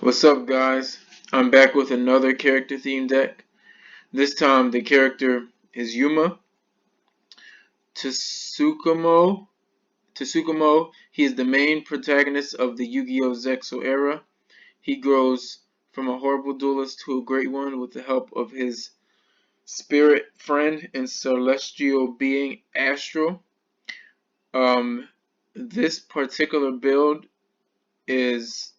What's up, guys? I'm back with another character theme deck. This time the character is Yuma. Tsukumo. He is the main protagonist of the Yu-Gi-Oh! Zexal era. He grows from a horrible duelist to a great one with the help of his spirit friend and celestial being Astral. Um, this particular build is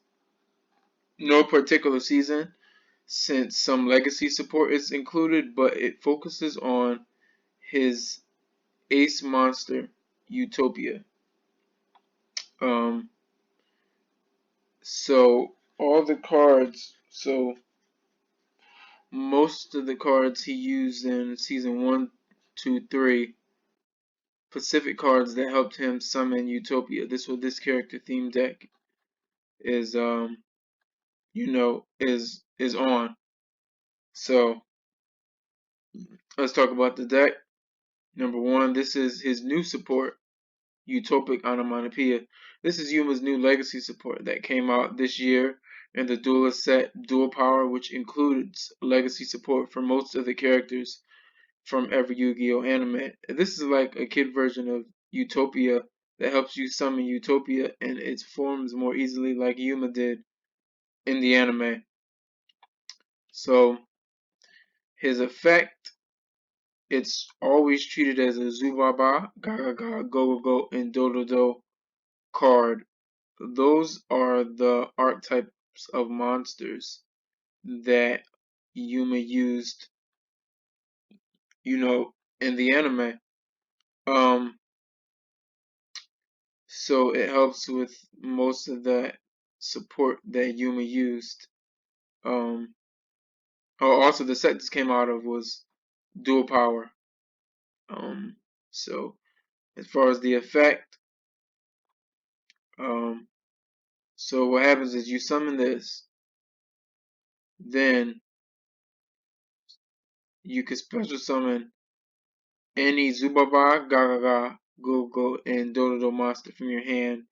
no particular season, since some legacy support is included, but it focuses on his ace monster, Utopia. Um, so all the cards, so most of the cards he used in season 1, 2, 3, Pacific cards that helped him summon Utopia. This what this character theme deck is is on. So let's talk about the deck. Number one, this is his new support, Utopic Onomatopoeia. This is Yuma's new legacy support that came out this year in the Duelist set Dual Power, which includes legacy support for most of the characters from every Yu-Gi-Oh anime. This is like a kid version of Utopia that helps you summon Utopia and its forms more easily, like Yuma did in the anime. So his effect, it's always treated as a Zubaba, Gaga, Go Go Go, and Dododo card. Those are the archetypes of monsters that Yuma used, in the anime. Um, so it helps with most of that support that Yuma used. Um, also the set this came out of was Dual Power. Um, so as far as the effect, um, so what happens is you summon this, then you can special summon any Zubaba, Gagaga, Go-Go, and Dododo monster from your hand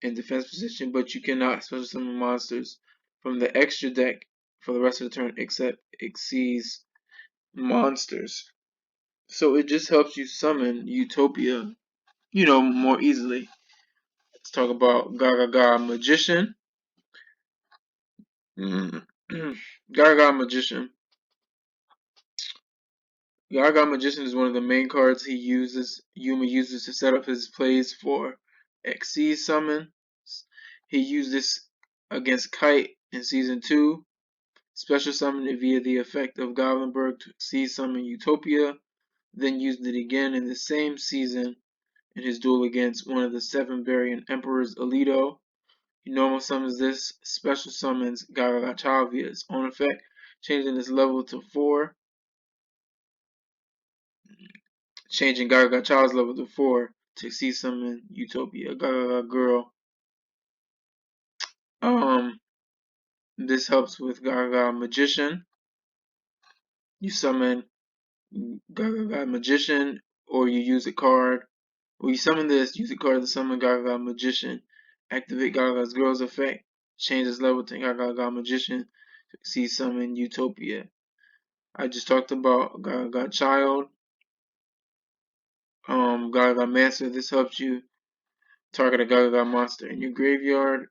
in defense position, but you cannot special summon monsters from the extra deck for the rest of the turn except Xyz monsters. So it just helps you summon Utopia, more easily. Let's talk about Gagaga Magician. Gagaga Magician. Gaga Magician is one of the main cards Yuma uses to set up his plays for Xyz summon. He used this against Kite in Season 2, special summoned it via the effect of Goblinberg to Xyz summon Utopia, then used it again in the same season in his duel against one of the 7 variant Emperors, Alito. He normal summons this, special summons Gaga Child via its own effect, changing its level to 4. Changing Gaga Child's level to 4 to see summon Utopia. Gaga Girl. This helps with Gaga Magician. You summon Gaga Magician, or you use a card. Or you summon this, use a card to summon Gaga Magician. Activate Gaga's Girl's effect. Change its level to Gaga Magician to see summon Utopia. I just talked about Gaga Child. Gaga Master. This helps you target a Gaga monster in your graveyard,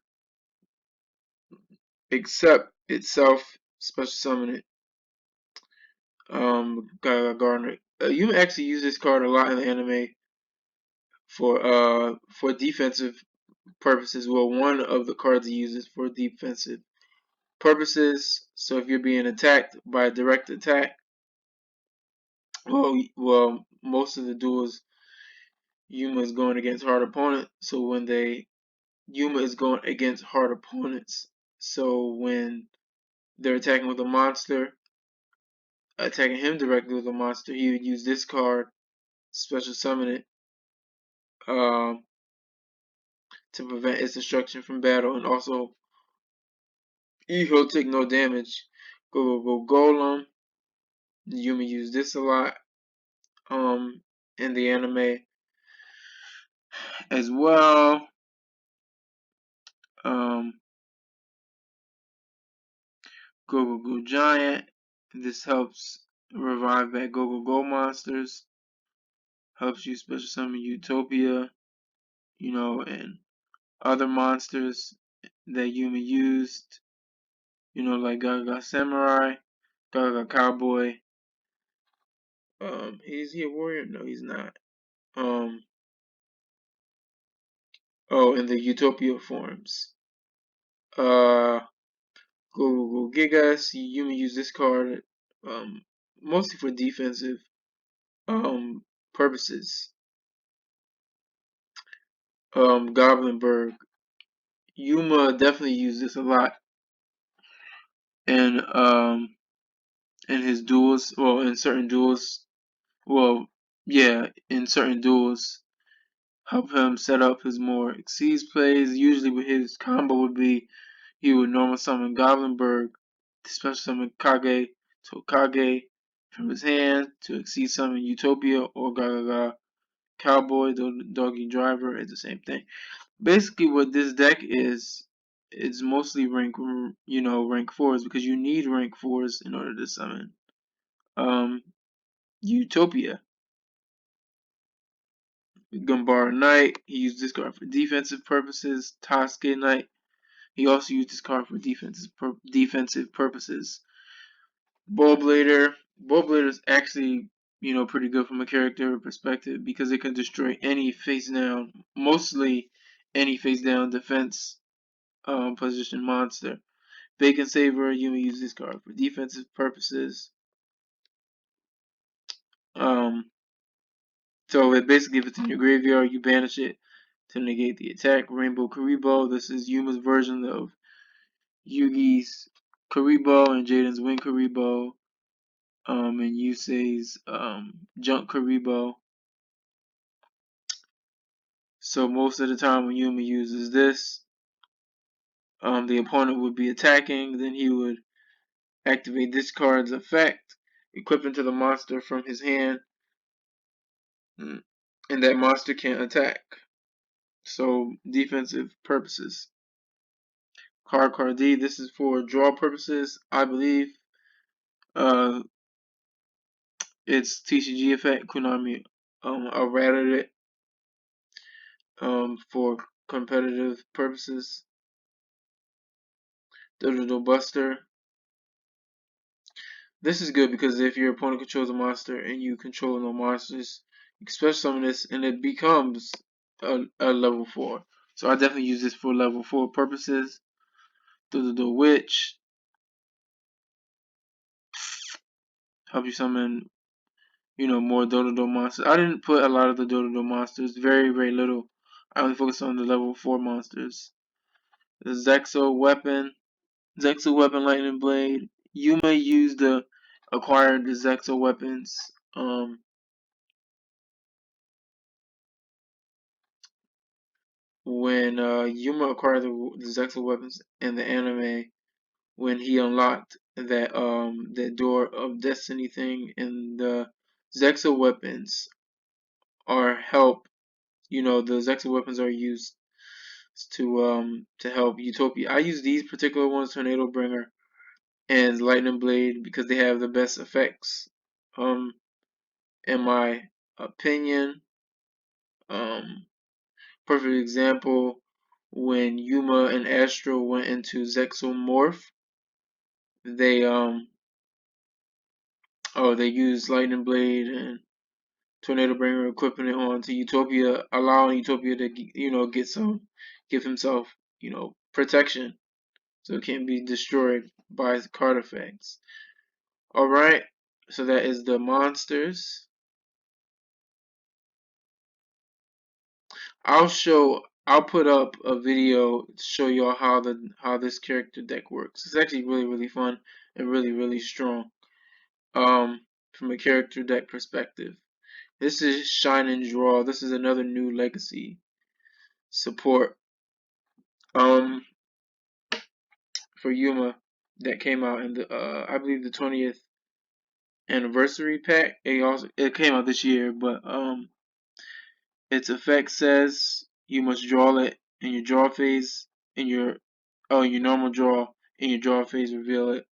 except itself, special summon it. Gardner. You actually use this card a lot in the anime for defensive purposes. Well, one of the cards he uses for defensive purposes. So if you're being attacked by a direct attack, well, most of the duels Yuma is going against hard opponents. So when Yuma is going against hard opponents. So when they're attacking with a monster, attacking him directly with a monster, he would use this card, special summon it, um, to prevent its destruction from battle, and also he'll take no damage. Go Golem. Yumi used this a lot in the anime as well. Go Giant. This helps revive back Go monsters. Helps you special summon Utopia, and other monsters that Yuma used, like Gaga Samurai, Gaga Cowboy. Is he a warrior? No, he's not. And the Utopia forms. Uh, Go Gigas. Yuma use this card, mostly for defensive, purposes. Goblinberg. Yuma definitely used this a lot, and in his duels, well, in certain duels, well, yeah, in certain duels, help him set up his more exceeds plays. Usually, with his combo would be he would normal summon Goblinberg, special summon Kage to Kage from his hand to exceed summon Utopia or Gaga Cowboy, Doggy Driver. It's the same thing. Basically, what this deck is, it's mostly rank fours because you need rank fours in order to summon Utopia. Gumbara Knight, he used this card for defensive purposes. Tosuke Knight, he also used this card for defensive purposes. Bowblader is actually, pretty good from a character perspective because it can destroy any face down, mostly any face down defense position monster. Bacon Saver, you may use this card for defensive purposes. So it basically, if it's in your graveyard, you banish it to negate the attack. Rainbow Karibo, this is Yuma's version of Yugi's Karibo and Jaden's Wing Karibo, and Yusei's Junk Karibo. So most of the time when Yuma uses this, the opponent would be attacking, then he would activate this card's effect, equip into the monster from his hand, and that monster can't attack. So defensive purposes. Card D, this is for draw purposes, I believe. It's TCG effect. Konami errated it for competitive purposes. Dodo Buster. This is good because if your opponent controls a monster and you control no monsters, you can special summon this and it becomes a level 4. So I definitely use this for level 4 purposes. Dodo Witch. Help you summon, more Dodo monsters. I didn't put a lot of the Dodo monsters, very, very little. I only focused on the level 4 monsters. The Zexal Weapon Lightning Blade. Yuma used to acquire the Zexal weapons. When Yuma acquired the Zexal weapons in the anime, when he unlocked that door of destiny thing, and the Zexal weapons are help. The Zexal weapons are used to help Utopia. I use these particular ones, Tornado Bringer and Lightning Blade, because they have the best effects. In my opinion, perfect example, when Yuma and Astro went into Zexal Morph, they they used Lightning Blade and Tornado Bringer, equipping it onto Utopia, allowing Utopia to give himself protection, so it can't be destroyed by card effects. Alright, so that is the monsters. I'll put up a video to show y'all how this character deck works. It's actually really, really fun and really, really strong. From a character deck perspective. This is Shine and Draw. This is another new legacy support for Yuma that came out in the I believe the 20th anniversary pack. It came out this year, but its effect says you must draw it in your draw phase, in your normal draw, in your draw phase reveal it.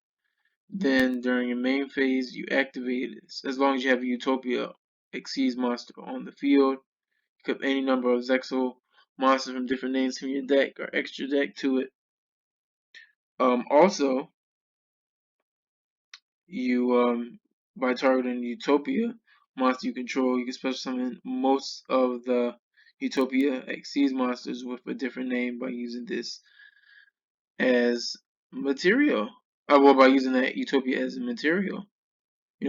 Then during your main phase, you activate this. As long as you have a Utopia Xyz monster on the field, equip any number of zexal monsters from different names from your deck or extra deck to it. Also, you by targeting Utopia monster you control, you can special summon most of the Utopia Xyz monsters with a different name by using this as material. Well, by using that Utopia as a material.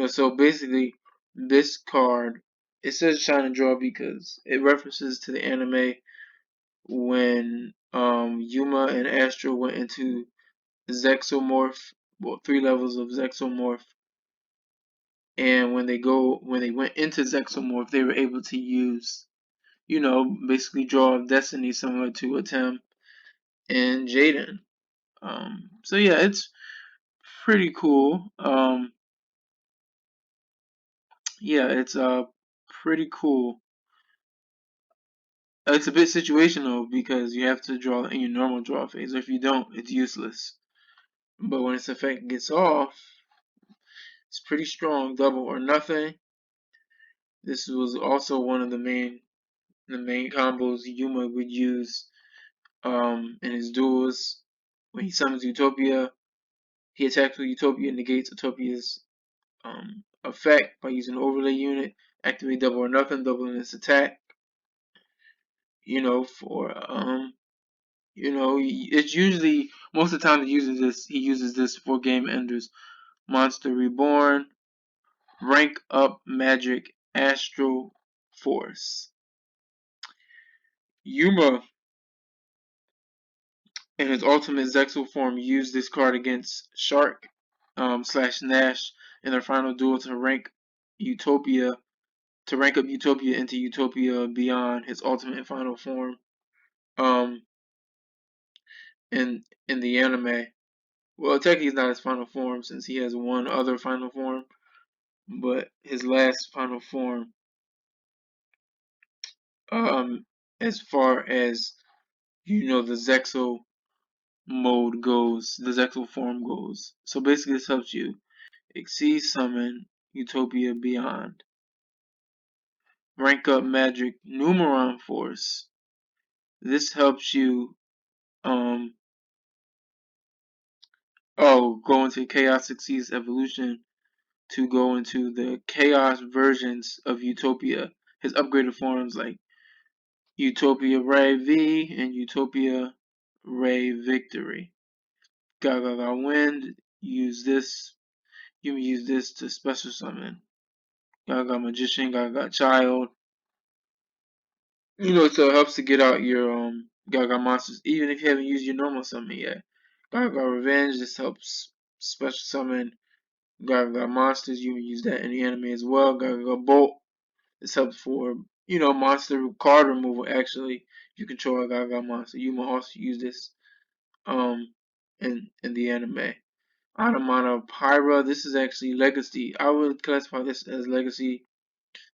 So basically, this card, it says Shine and Draw because it references to the anime when Yuma and Astro went into Zexomorph, well, 3 levels of Zexomorph, and when they went into Zexomorph, they were able to use, basically draw of destiny similar to Atem and Jaden. So yeah, it's pretty cool. Yeah, it's pretty cool. It's a bit situational because you have to draw in your normal draw phase. If you don't, it's useless. But when its effect gets off, it's pretty strong, double or nothing. This was also one of the main combos Yuma would use in his duels. When he summons Utopia, he attacks with Utopia and negates Utopia's effect by using an overlay unit. Activate double or nothing, doubling its attack. It's usually most of the time he uses this for game enders. Monster Reborn, rank up magic, Astral Force. Yuma in his ultimate Zexal form used this card against Shark slash Nash in their final duel to rank up Utopia into Utopia beyond his ultimate and final form. In the anime. Well, technically it's not his final form since he has one other final form, but his last final form, as far as the Zexal mode goes, the Zexal form goes. So basically this helps you exceed summon Utopia Beyond. Rank up magic Numeron Force. This helps you go into Chaos Succeeds Evolution to go into the Chaos versions of Utopia. His upgraded forms like Utopia Ray V and Utopia Ray Victory. Gaga Wind. Use this. You can use this to special summon Gaga Magician, Gaga Child. So it helps to get out your Gaga monsters, even if you haven't used your normal summon yet. Gaga Revenge. This helps special summon Gaga monsters. You can use that in the anime as well. Gaga Bolt. This helps for monster card removal. Actually, if you control a Gaga monster, you may also use this in the anime. Automata Pyra. This is actually legacy. I would classify this as legacy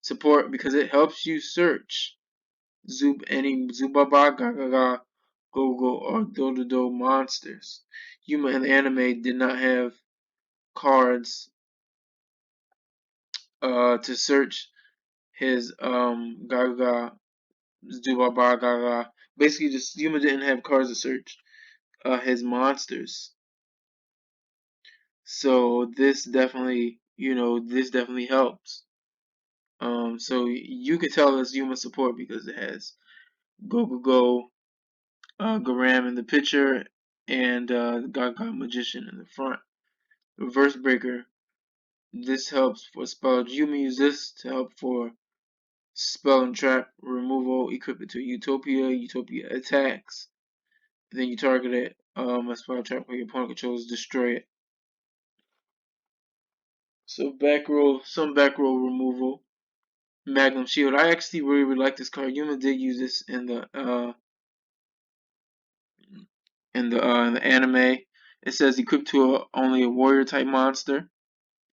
support because it helps you search any Zubaba, Gagaga, Gogo, or Dododo monsters. Yuma in the anime did not have cards to search his Gaga, Zubaba, Gaga. Basically, just Yuma didn't have cards to search his monsters. So this definitely, helps. So you could tell it's Yuma support because it has Go Go Go, Garam in the picture, and Gaga Magician in the front. Reverse Breaker. This helps for spell. You may use this to help for spell and trap removal. Equip it to Utopia. Utopia attacks. Then you target it. A spell trap where your opponent controls. Destroy it. So some back row removal. Magnum Shield. I actually really like this card. Yuma did use this in the anime. It says equipped to only a warrior type monster.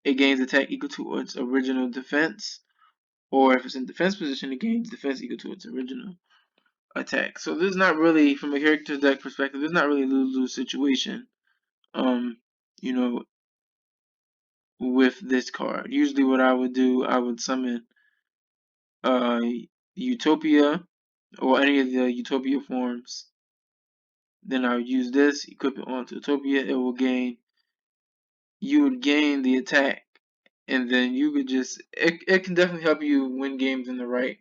It gains attack equal to its original defense, or if it's in defense position, it gains defense equal to its original attack. So this is not really, from a character deck perspective, there's not really a lose-lose situation. You know, with this card. Usually what I would do, I would summon uh Utopia or any of the Utopia forms. Then I would use this, equip it onto Utopia, you would gain the attack, and then you could it can definitely help you win games in the right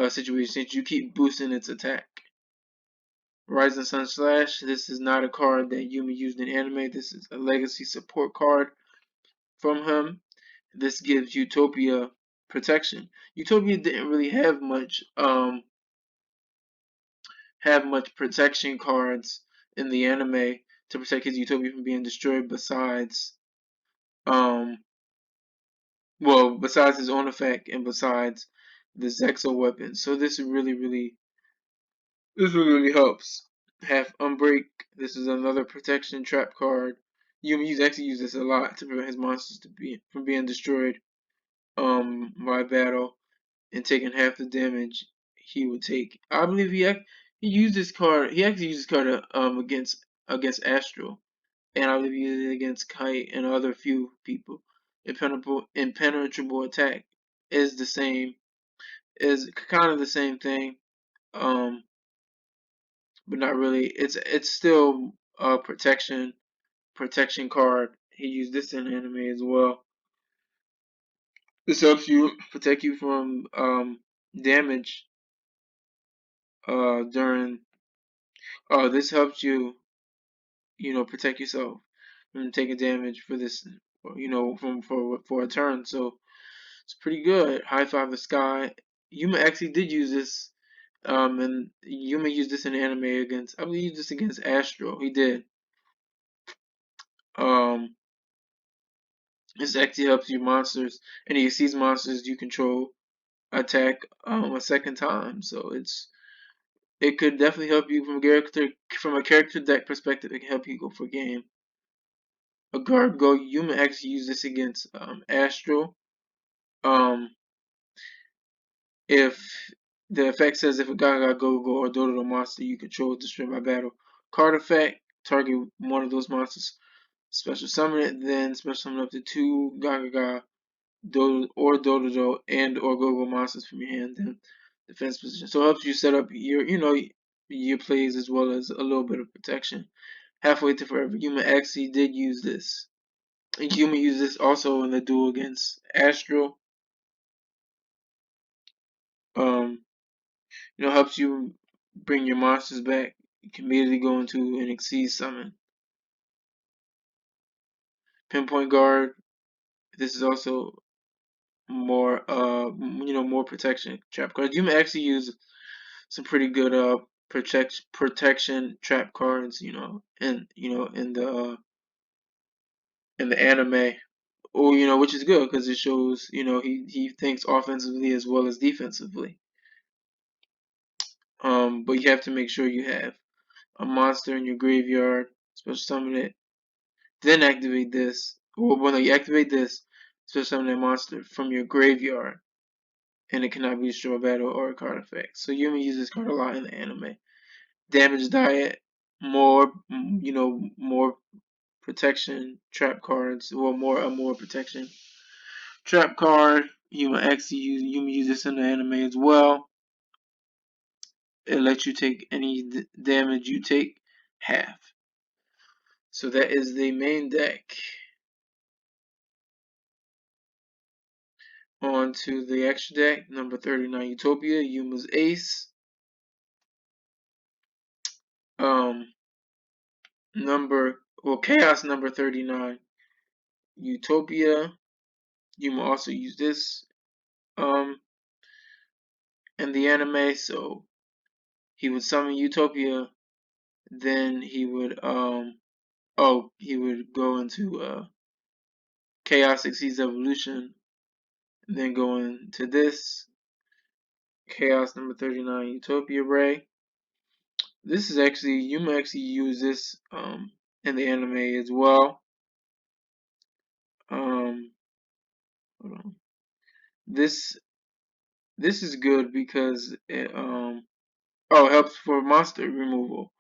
situation since you keep boosting its attack. Rising Sun Slash, this is not a card that Yuma used in anime, this is a legacy support card from him. This gives Utopia protection. Utopia didn't really have much protection cards in the anime to protect his Utopia from being destroyed um besides his own effect and besides the zexal weapon. So this really helps. Have Unbreak. This is another protection trap card. You actually use this a lot to prevent his monsters from being destroyed by battle and taking half the damage he would take. I believe he used this card. He actually used this card against Astral, and I believe he used it against Kite and other few people. Impenetrable attack is the same, is kind of the same thing, um, but not really. It's still a protection card. He used this in anime as well. This helps you protect you from damage during. This helps you protect yourself from taking damage for this, from for a turn. So it's pretty good. High Five the Sky. Yuma actually did use this, and Yuma used this in anime against. I believe he used this against Astro. He did. Um, this actually helps your monsters, and he sees monsters you control attack a second time. So it could definitely help you from a character deck perspective. It can help you go for game. A guard go. Yuma actually used this against Astro. Um, if the effect says if a Gaga Go Go or Dodo monster you control is destroyed by battle, card effect, target one of those monsters, special summon it, then special summon up to 2 Gaga Dodo or Dodo and or Go Go monsters from your hand, then defense position. So it helps you set up your plays as well as a little bit of protection. Halfway to forever. Yuma actually did use this. Yuma used this also in the duel against Astro. Um, helps you bring your monsters back. You can immediately go into an Exceed summon. Pinpoint Guard. This is also more protection trap cards. You may actually use some pretty good protection trap cards, in the anime. Or which is good because it shows he thinks offensively as well as defensively. But you have to make sure you have a monster in your graveyard, special summon it, then activate this. Well, no, you activate this, special summon that monster from your graveyard, and it cannot be destroyed by battle or a card effect. So Yumi uses this card a lot in the anime. Damage diet, more protection trap cards, well, more protection trap card. Yumi use this in the anime as well. It lets you take any damage you take half. So that is the main deck. On to the extra deck, number 39 Utopia, Yuma's Ace. Chaos number 39 Utopia. Yuma also used this in the anime, so he would summon Utopia, then he would go into Chaos Exceeds Evolution, and then go into this Chaos number 39 Utopia Ray. This is actually Yuma actually used this in the anime as well. Hold on. This is good because it helps for monster removal.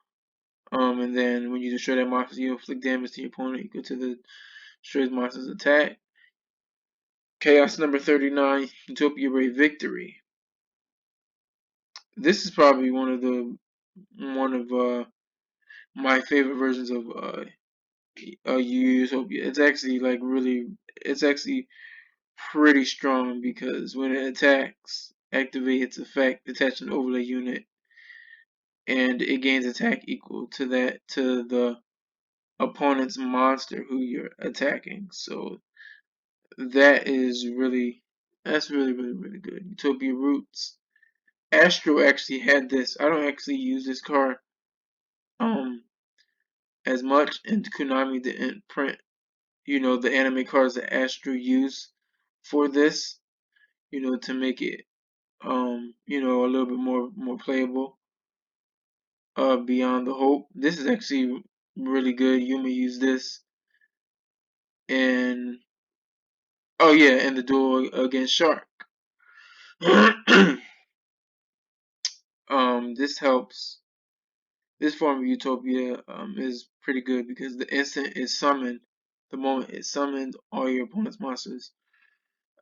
And then when you destroy that monster, you inflict damage to your opponent equal to the destroyed monster's attack. Chaos number 39, Utopia Ray Victory. This is probably one of my favorite versions of Utopia. It's actually it's actually pretty strong because when it attacks, activate its effect, attach an overlay unit, and it gains attack equal to the opponent's monster who you're attacking. So that's really good. Utopia Roots. Astro actually had this. I don't actually use this card um as much, and Konami didn't print, the anime cards that Astro used for this, to make it a little bit more playable. Beyond the Hope. This is actually really good. Yuma used this, and oh yeah, and the duel against Shark. This helps. This form of Utopia is pretty good because the instant is summoned, the moment it's summoned, all your opponent's monsters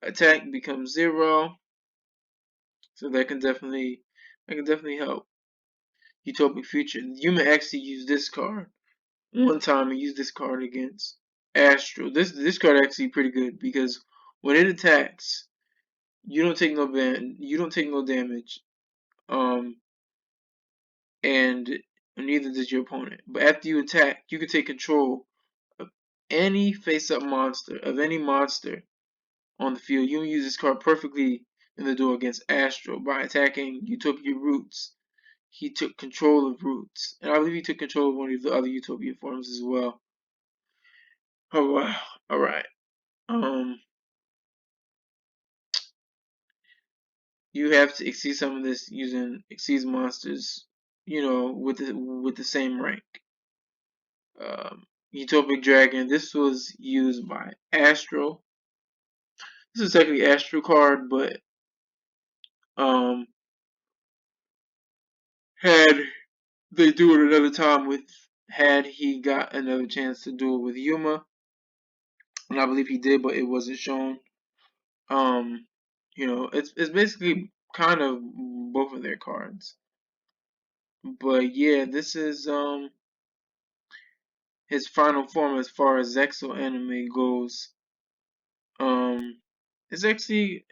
attack becomes 0. So that can definitely help. Utopic Future. Yuma actually used this card one time and used this card against Astro. This card actually pretty good because when it attacks, you don't take no damage. Um and neither does your opponent. But after you attack, you can take control of any face-up monster, of any monster on the field. You can use this card perfectly in the duel against Astro by attacking Utopia Roots. He took control of Roots, and I believe he took control of one of the other Utopia forms as well. Oh wow! All right. Um, you have to exceed some of this using exceed monsters, with the same rank. Utopic Dragon. This was used by Astro. This is technically Astro card, but um, had they do it another time had he got another chance to do it with Yuma, and I believe he did, but it wasn't shown. Um, it's basically kind of both of their cards. But yeah, this is his final form as far as zexal anime goes. Um, it's actually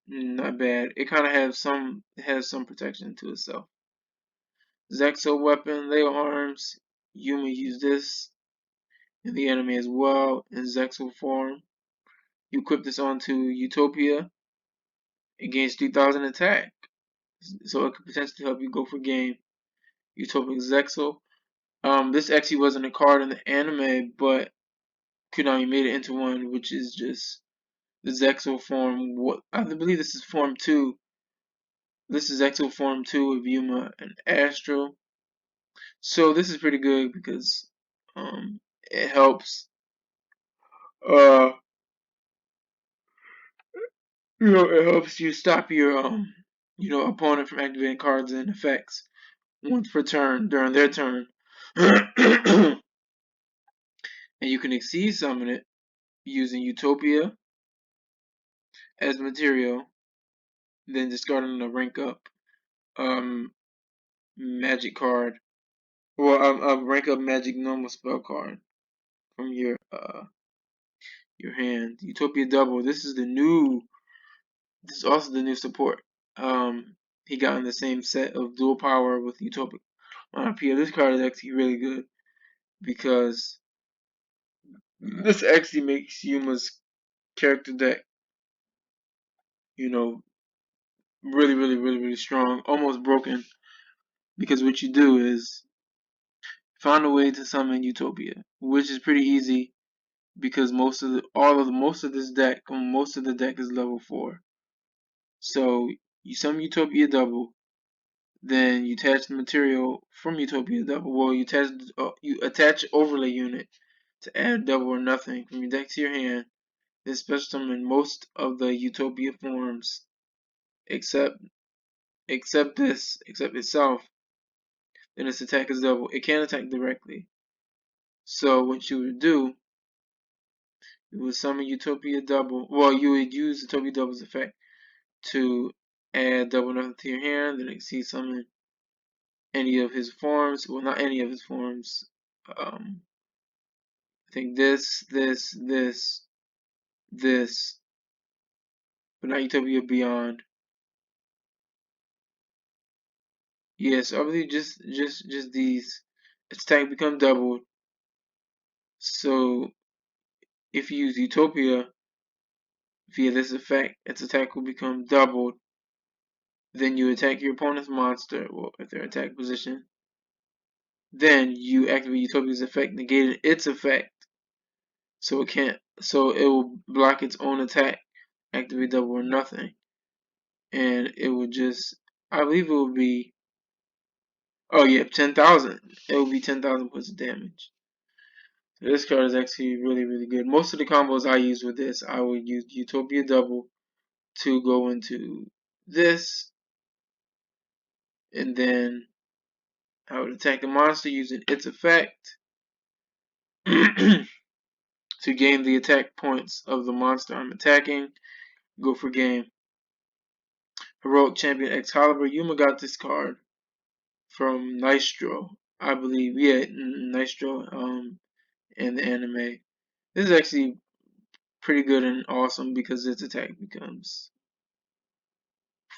not bad. It kind of has some protection to itself. Zexal weapon, Leo arms. Yuma used this in the anime as well in Zexal form. You equip this onto Utopia. It gains 3000 attack, so it could potentially help you go for game. Utopic Zexal. This actually wasn't a card in the anime, but Konami made it into one, which is just the Zexal form. What I believe this is Form 2. This is Zexal Form 2 of Yuma and Astro. So this is pretty good because it helps uh it helps you stop your opponent from activating cards and effects once per turn during their turn. And you can exceed summon it using Utopia as material, then discarding a rank up um magic card, or a rank up magic normal spell card from your hand. Utopia double. This is also the new support. He got in the same set of dual power with Utopic Monarchia. This card is actually really good because this actually makes Yuma's character deck, you know, really strong, almost broken. Because what you do is find a way to summon Utopia, which is pretty easy because most of this deck, most of the deck is level 4. So you summon Utopia double, then you attach the material from Utopia double. Well, you attach overlay unit to add double or nothing from your deck to your hand. Then special summon most of the Utopia forms except except itself. Then its attack is double. It can't attack directly. So what you would do You would summon Utopia Double. Well, you would use Utopia Double's effect to add double nothing to your hand, then exceed summon any of his forms. Well, not any of his forms. I think this, but not Utopia Beyond. Yes, I believe just these. Its attack become doubled. So if you use Utopia via this effect, its attack will become doubled. Then you attack your opponent's monster, well, if they're in attack position. Then you activate Utopia's effect, negating its effect. So it will block its own attack, activate double or nothing. And it will just, I believe it will be, oh yeah, 10,000. It will be 10,000 points of damage. So this card is actually really good. Most of the combos I use with this, I would use Utopia Double to go into this, and then I would attack the monster using its effect to gain the attack points of the monster I'm attacking. Go for game. Heroic Champion Excalibur. Yuma got this card from Nystro, I believe. Yeah, Nystro in the anime. This is actually pretty good and awesome because its attack becomes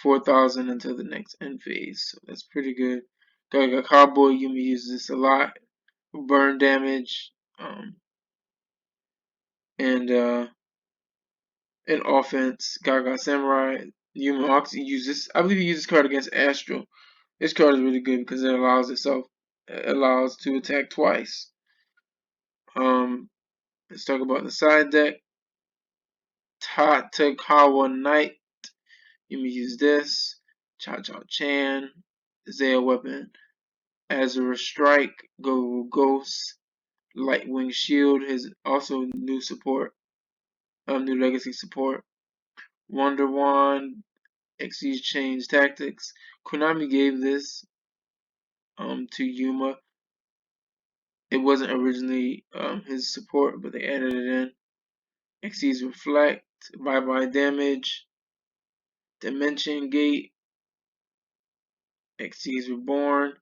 4,000 until the next end phase. So that's pretty good. Got Cowboy. Yuma uses this a lot. Burn damage. And in offense, Gaga Samurai. Yuma Oxy uses, I believe he uses this card against Astro. This card is really good because it allows to attack twice. Let's talk about the side deck. Tatakawa Knight. You may use this. Cha Cha Chan. Zaya Weapon. Azura Strike. Go Ghost. Lightwing Shield. His also new support. New legacy support. Wonder Wand. Xyz Change Tactics. Konami gave this to Yuma. It wasn't originally his support, but they added it in. Xyz Reflect. Bye Bye Damage. Dimension Gate. Xyz Reborn.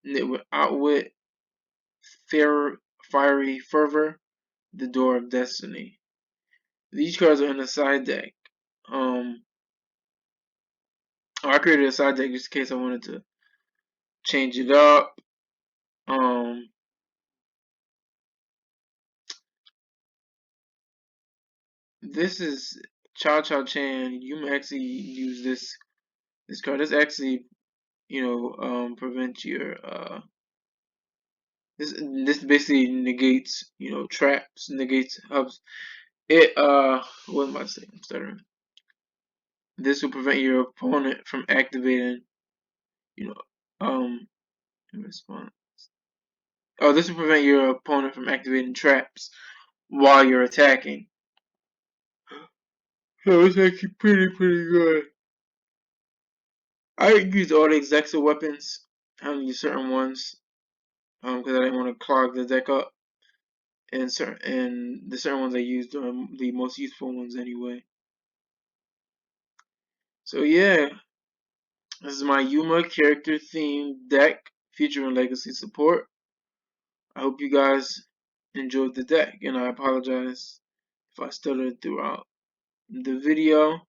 Nitwit Outwit. Fiery Fervor. The Door of Destiny. These cards are in the side deck. I created a side deck just in case I wanted to change it up. This is Cha Cha Chan. You actually use this card. This actually, prevents your this basically negates, traps, negates hubs. What am I saying? I'm stuttering. This will prevent your opponent from activating, in response. Oh, this will prevent your opponent from activating traps while you're attacking. So it's actually pretty good. I use all the zexal weapons. I don't use certain ones because I didn't want to clog the deck up. And the certain ones I used are the most useful ones anyway. So yeah, this is my Yuma character themed deck featuring legacy support. I hope you guys enjoyed the deck, and I apologize if I stuttered throughout the video.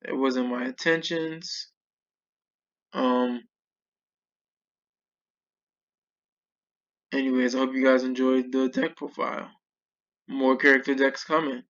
It wasn't my intentions. Anyways, I hope you guys enjoyed the deck profile. More character decks coming.